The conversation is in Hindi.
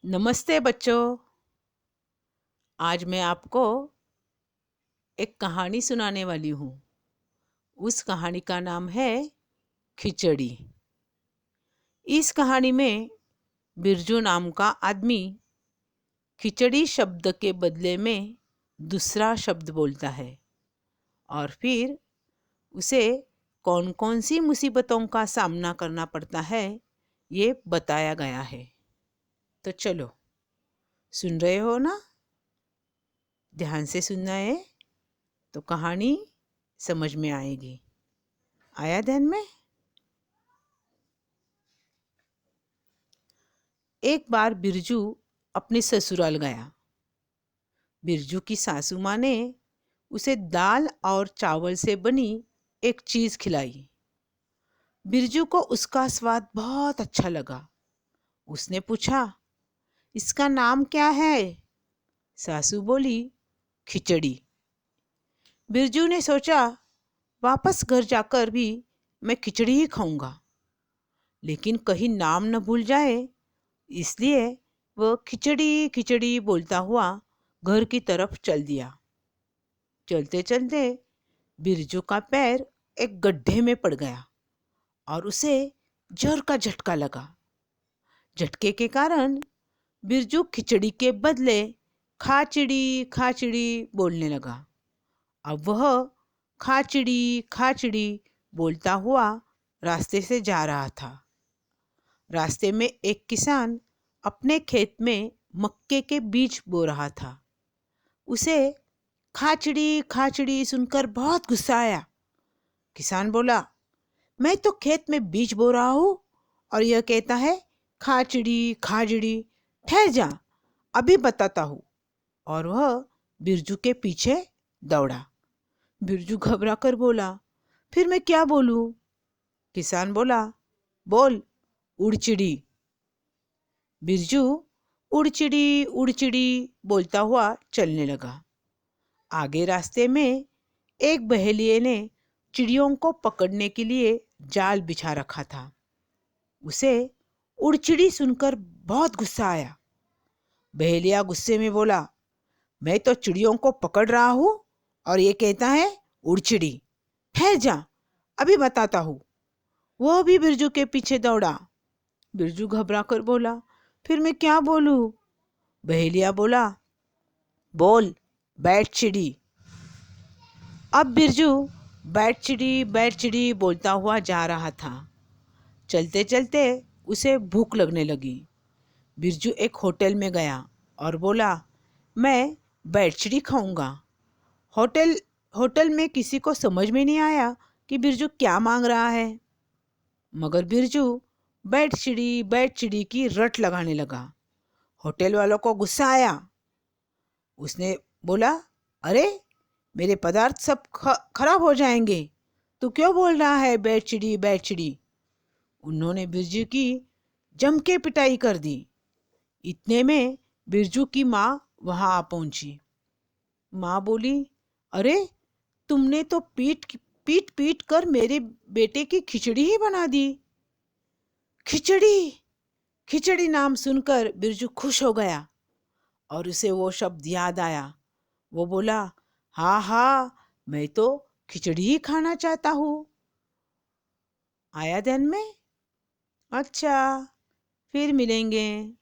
नमस्ते बच्चों। आज मैं आपको एक कहानी सुनाने वाली हूँ। उस कहानी का नाम है खिचड़ी। इस कहानी में बिरजू नाम का आदमी खिचड़ी शब्द के बदले में दूसरा शब्द बोलता है और फिर उसे कौन कौन सी मुसीबतों का सामना करना पड़ता है ये बताया गया है। तो चलो, सुन रहे हो ना? ध्यान से सुनना है तो कहानी समझ में आएगी। आया ध्यान में? एक बार बिरजू अपने ससुराल गया। बिरजू की सासू माँ ने उसे दाल और चावल से बनी एक चीज खिलाई। बिरजू को उसका स्वाद बहुत अच्छा लगा। उसने पूछा, इसका नाम क्या है? सासू बोली, खिचड़ी। बिरजू ने सोचा, वापस घर जाकर भी मैं खिचड़ी ही खाऊंगा, लेकिन कहीं नाम न भूल जाए, इसलिए वह खिचड़ी खिचड़ी बोलता हुआ घर की तरफ चल दिया। चलते चलते बिरजू का पैर एक गड्ढे में पड़ गया और उसे जोर का झटका लगा। झटके के कारण बिरजू खिचड़ी के बदले खाचिड़ी खाचिड़ी बोलने लगा। अब वह खाचिड़ी खाचिड़ी बोलता हुआ रास्ते से जा रहा था। रास्ते में एक किसान अपने खेत में मक्के के बीज बो रहा था। उसे खाचड़ी खाचड़ी सुनकर बहुत गुस्सा आया। किसान बोला, मैं तो खेत में बीज बो रहा हूँ और यह कहता है खाचड़ी खाचड़ी। ठहर जा, अभी बताता हूँ। और वह बिरजू के पीछे दौड़ा। बिरजू घबरा कर बोला, फिर मैं क्या बोलूँ? किसान बोला, बोल, उड़चिड़ी। बिरजू उड़चिड़ी उड़चिड़ी बोलता हुआ चलने लगा। आगे रास्ते में एक बहेलिये ने चिड़ियों को पकड़ने के लिए जाल बिछा रखा था। उसे उड़चिड़ी सुनकर बहुत गुस्सा आया। बहेलिया गुस्से में बोला, मैं तो चिड़ियों को पकड़ रहा हूँ और ये कहता है उड़चिड़ी। ठहर जा, अभी बताता हूँ। वह भी बिरजू के पीछे दौड़ा। बिरजू घबरा कर बोला, फिर मैं क्या बोलूँ? बहेलिया बोला, बोल, बैठ चिड़ी। अब बिरजू बैठ चिड़ी बोलता हुआ जा रहा था। चलते चलते उसे भूख लगने लगी। बिरजू एक होटल में गया और बोला, मैं बैठ चिड़ी खाऊंगा। होटल होटल में किसी को समझ में नहीं आया कि बिरजू क्या मांग रहा है, मगर बिरजू बैठ चिड़ी की रट लगाने लगा। होटल वालों को गुस्सा आया। उसने बोला, अरे, मेरे पदार्थ सब खराब हो जाएंगे, तू क्यों बोल रहा है बैठ चिड़ी बैठ चिड़ी? उन्होंने बिरजू की जम के पिटाई कर दी। इतने में बिरजू की माँ वहां आ पहुंची। माँ बोली, अरे, तुमने तो पीट पीट पीट कर मेरे बेटे की खिचड़ी ही बना दी। खिचड़ी खिचड़ी नाम सुनकर बिरजू खुश हो गया और उसे वो शब्द याद आया। वो बोला, हाँ हाँ, मैं तो खिचड़ी ही खाना चाहता हूँ। आया ध्यान में? अच्छा, फिर मिलेंगे।